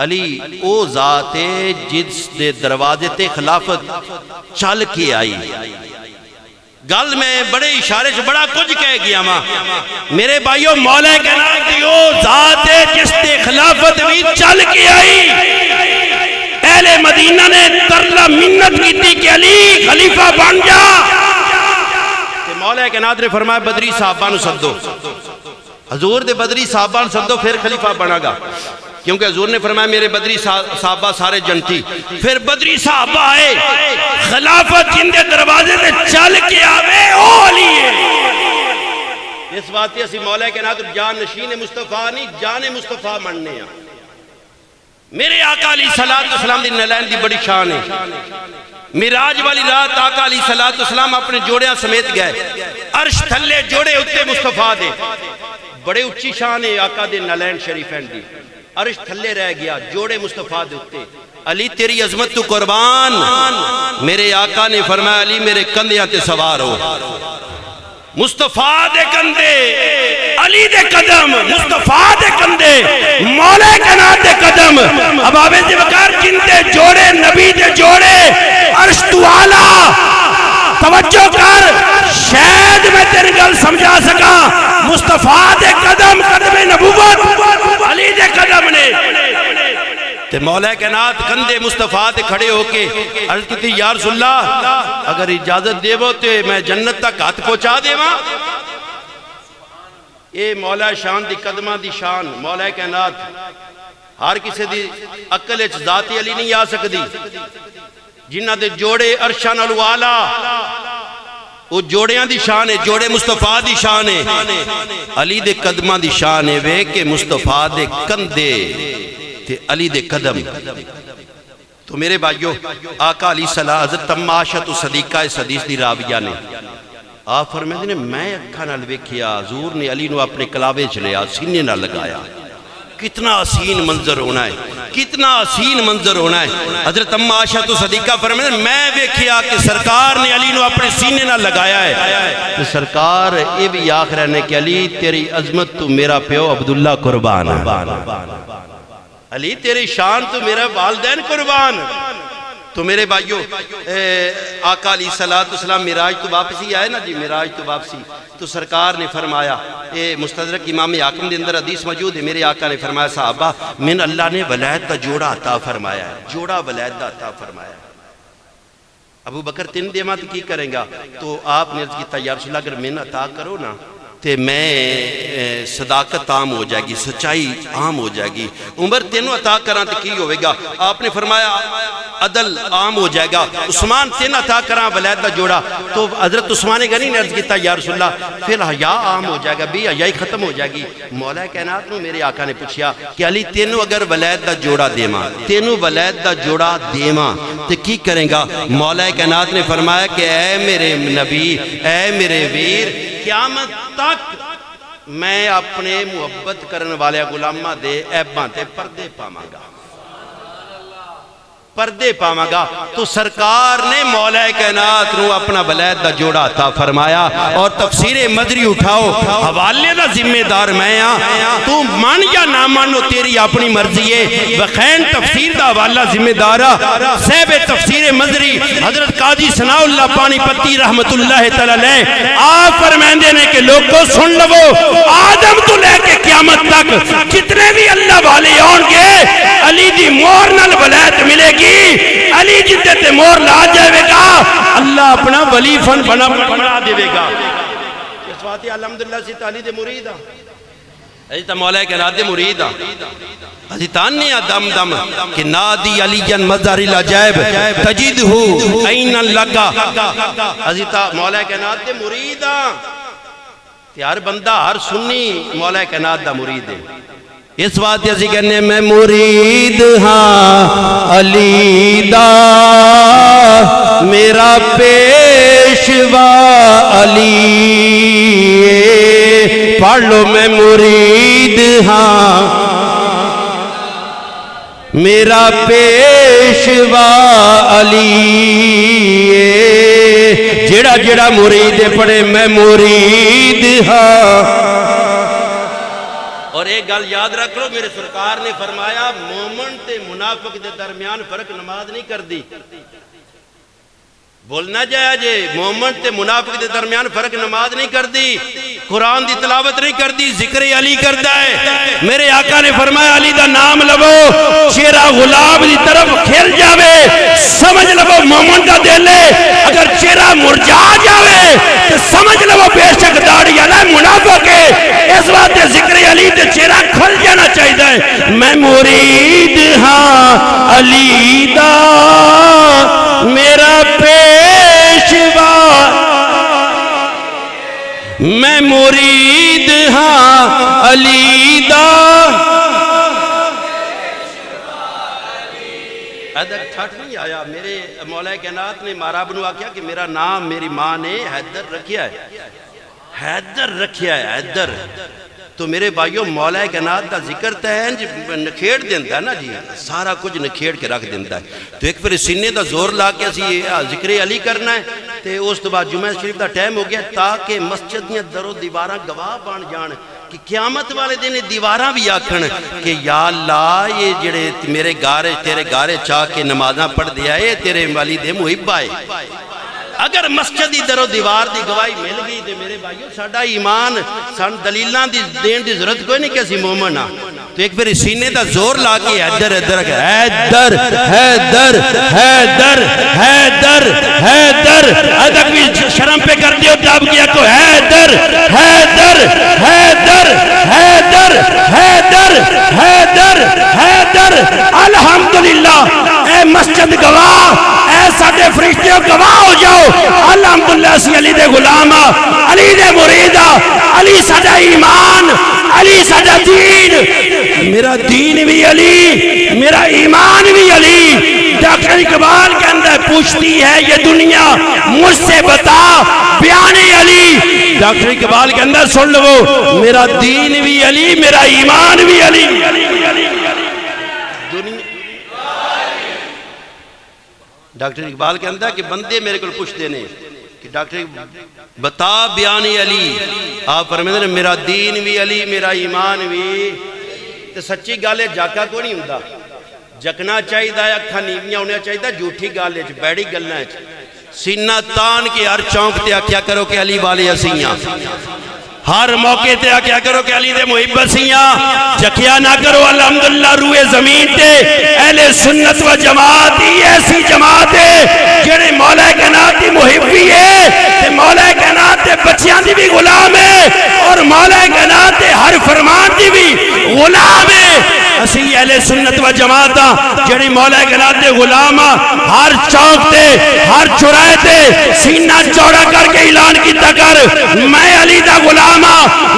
علی او ذات ہے جس دے دروازے تے خلافت چل کے آئی. گل میں بڑے اشارے سے بڑا کچھ کہہ گیا ماں میرے بھائیو. مولا کائنات دی او ذات ہے جس تے خلافت بھی چل کے آئی. اہل مدینہ نے ترلا منت کی تھی کہ علی خلیفہ بن جا. مولا کائنات نے فرمایا بدری صحابہ نو سدو. حضور دے بدری صحابہ نو سدو پھر خلیفہ بنا گا. کیونکہ حضور نے فرمایا میرے بدری صحابہ سارے جنتی. پھر بدری صحابہ آئے. خلافت جن دے دروازے سے چل کے آوے او علی ہے. اس بات اسی مولا کائنات جان نشین مصطفیٰ نہیں جان مصطفیٰ مننے ہیں. میرے آقا علیہ السلام دی نلین دی بڑی شان ہے. معراج والی رات آقا علیہ السلام اپنے جوڑیاں سمیت گئے. عرش تھلے جوڑے اتے مصطفیٰ دے. بڑے اچھی شان ہے آقا دے نلین شریفین دی. عرش تھلے رہ گیا جوڑے مصطفیٰ دے اتے. علی تیری عظمت تو قربان. میرے آقا نے فرمایا علی میرے کندھیاں تے سوار ہو. مصطفیٰ دے کندھے علی دے قدم. مصطفیٰ دے کندھے مولا کائنات دے قدم. اب آبے سے وقار جن دے جوڑے نبی دے جوڑے عرش تو آلہ. توجہ کر شاید میں تیری گل سمجھا سکا. مصطفیٰ دے قدم قدم نبوت علی دے قدم نے. تے مولا کائنات کندھے مصطفیٰ دے کھڑے ہو کے عرض کی تھی یا رسول اللہ اگر اجازت دے وہ تے میں جنت تک ہاتھ پہنچا دے ماں. اے مولا شان دی قدمہ دی شان. مولا کائنات ہر کسی دی عقل اچ ذاتی علی نہیں آ سکتی. جنہ دے جوڑے عرشان الوالا وہ جوڑیاں دی شان ہے. جوڑے مصطفیٰ دی شان ہے. علی دے قدمہ دی شان ہے وے کہ مصطفیٰ دے کندھے تے علی دے قدم. تو میرے بھائیو آقا علیہ السلام حضرت تماشت صدیقہ اس حدیث دی راویہ نے آپ فرمائے نے میں اکھا نہ لوکھیا حضور نے علی نو اپنے کلاوے چ لیا سینے نہ لگایا. کتنا حسین منظر ہونا ہے. کتنا حسین منظر ہونا ہے. حضرت اما عائشہ تو صدیقہ فرمائے میں دیکھیا کہ سرکار نے علی نو اپنے سینے نہ لگایا ہے. تو سرکار یہ بھی آخر ہے کہ علی تیری عظمت تو میرا پیو عبداللہ قربان ہے. علی تیری شان تو میرا والدین قربان. تو میرے بھائیو آقا علیہ السلام معراج تو واپسی آئے نا جی. معراج تو واپسی تو سرکار نے فرمایا مستدرک امام حاکم دے اندر حدیث موجود ہے. میرے آقا نے فرمایا صحابہ من اللہ نے ولایت کا جوڑا عطا فرمایا ہے. جوڑا ولایت کا عطا فرمایا ہے. ابو بکر تین دیمہ تو کی کریں گا. تو آپ نے عرض کیتا یا رسول اللہ اگر من عطا کرو نا تے میں صداقت عام ہو جائے گی, سچائی عام ہو جائے گی. عمر تینوں عطا کران تے کی ہوئے گا. آپ نے فرمایا عدل عام ہو جائے گا. عثمان تین عطا کران ولایت دا جوڑا. تو حضرت عثمان غنی نے عرض کیتا یا رسول اللہ پھر حیا عام ہو جائے گا, بھی حیائی ختم ہو جائے گی. مولا کائنات نو میرے آقا نے پوچھیا کہ علی تینوں اگر ولایت دا جوڑا دیواں, تینوں ولایت دا جوڑا دیواں تے کی کریں گا؟ مولا کائنات نے فرمایا کہ اے میرے نبی, اے میرے ویر, قیامت تک میں اپنے محبت کرنے والے غلامہ دے عیباں تے پردے پاواں گا, پردے پاواں گا. تو سرکار نے مولا کائنات نو اپنا ولایت دا جوڑا عطا فرمایا. اور تفسیر مدری اٹھاؤ, حوالے دا ذمہ دار میں ہاں, تو مان یا نہ مانو تیری اپنی مرضی ہے. وخین تفسیر دا حوالہ ذمہ دارا صاحب تفسیر مدری حضرت قاضی ثناء اللہ پانی پتی رحمت اللہ تعالی علیہ آپ فرمائندے نے کہ لوگوں سن لو, آدم تو لے کے قیامت تک جتنے بھی اللہ والے ہوں گے علی دی مور نال ولایت ملے گی. علی جتے تے مور لا جائے گا, اللہ اپنا ولی فن بنا دے گا. اس بات الحمدللہ سی تعالی دے مرید ہاں, حضرت مولا کائنات دے مرید ہاں. حضرت تانے دم دم کہ نادی علی مظہر العجائب تجدہ این لگا. حضرت مولا کائنات دے مرید ہاں. ہر بندہ ہر سنی مولا کائنات دا مرید ہے. اس بات یہ کہنے میں مرید ہاں علی دا, میرا پیشوا علی, پڑھ لو میں مرید ہاں میرا پیشوا علی. گا جڑا مرید پڑھے میں مرید ہاں۔ اور ایک گل یاد رکھ لو، میرے سرکار نے فرمایا مومن تے منافق دے درمیان فرق نماز نہیں کر دی۔ بولنا جائے جے مومن تے منافق دے درمیان فرق نماز نہیں کر دی، قرآن دی تلاوت نہیں کر دی، ذکر علی کرتا ہے۔ میرے آقا نے فرمایا علی دا نام لبو چہرہ غلاب دی طرف کھل جاوے، سمجھ لبو مومن دا دل ہے۔ اگر چہرہ مرجا جاوے تو سمجھ لبو بے شک داڑھی علی منافق ہے۔ اس وقت ذکر علی تے چہرہ کھل جانا چاہیے۔ میں مرید ہاں علی دا میرا پیشوا، میں مرید ہاں علی دا۔ حیدر ٹھٹ نہیں آیا، میرے مولا کائنات نے مارا بنو آکیا کہ میرا نام میری ماں نے حیدر رکھیا ہے، حیدر رکھیا ہے، حیدر۔ تو میرے بھائیوں مولا کائنات دا ذکر تہن نکھیڑ دیندہ ہے نا جی، سارا کچھ نکھیڑ کے رکھ دیندہ ہے۔ تو ایک پھر سینے دا زور لا کے اسی ذکر علی کرنا ہے، تے اس تو بعد جمعہ شریف دا ٹائم ہو گیا تاکہ مسجد دیاں در و دیواراں گواہ بن جان کہ قیامت والے دن دیواراں بھی آکھن کہ یا اللہ یہ جڑے میرے گارے تیرے گارے چاہ کے نمازاں پڑھ دیا ہے تیرے والی دے محب آئے۔ اگر مسجدی در و دیوار دی گواہی مل گئی تو میرے بھائیوں ساڑھا ایمان سان دلیلاں دی دین دی ضرورت کوئی نہیں کیسی مومن آ۔ تو ایک پھر سینے دا زور لا کے حیدر حیدر حیدر حیدر حیدر حیدر حیدر ادھک بھی شرم پہ کر دیو دب کیا کو حیدر حیدر حیدر حیدر حیدر حیدر حیدر الحمدللہ۔ اے مسجد گواہ، اے ساڑھے فرشتیوں گواہ ہو جاؤ، الحمدللہ اسی علی دے غلامہ، علی دے مریدہ، علی ساڑھا ایمان، علی ساڑھا دین۔ میرا دین بھی علی، میرا ایمان بھی علی۔ ڈاکٹر اقبال کے اندر پوچھتی ہے یہ دنیا مجھ سے بتا بیان علی۔ ڈاکٹر اقبال کے اندر سن لو میرا دین بھی علی، میرا ایمان بھی علی۔ ڈاکٹر اقبال کے اندر کہ بندے میرے کو پوچھتے ہیں کہ ڈاکٹر بتا بیان علی، آپ فرمائیں ہیں میرا دین بھی علی، میرا ایمان بھی۔ تو سچی گالے جاکا کو نہیں ہوندہ، جکنا چاہیے دا اکھا نیویاں ہونے چاہیے، جھوٹی گالے بیڑی گلنا ہے، سینہ تان کے ہر چونک تے کیا کرو کہ علی والے اسیاں، ہر موقع تے کیا کرو کہ علی دے محب اسیاں، جکیا نہ کرو الحمدللہ روئے زمین تے۔ اہل سنت و جماعت ہی ایسی جماعت ہے جنہیں مولا کائنات دی محب بھی ہے، تے مولا کائنات دے بچیاں دی بھی غلام ہے، اور مولا کائنات دے ہر فرمان دی بھی غلام ہے۔ اسی اہل سنت و جماعت جڑی مولا کائنات دے غلام، ہر چوک تے ہر چورائے تے سینہ چوڑا کر کے اعلان کیتا کر میں علی دا غلام،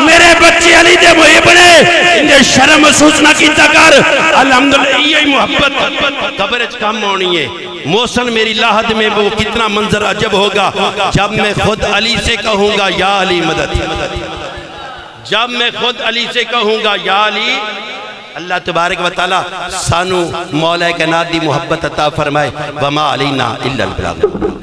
میرے بچے علی دے محب نے، انہیں شرم محسوس نہ کیتا کر۔ الحمدللہ یہی محبت قبر اچ کم ہونی ہے۔ موسن میری لاحد میں وہ کتنا منظر عجب ہوگا جب میں خود علی سے کہوں گا یا علی مدد، جب میں خود علی سے کہوں گا یا علی۔ اللہ تبارک و تعالی سانو مولا کائنات دی محبت عطا فرمائے۔ وما علینا الا البلاغ۔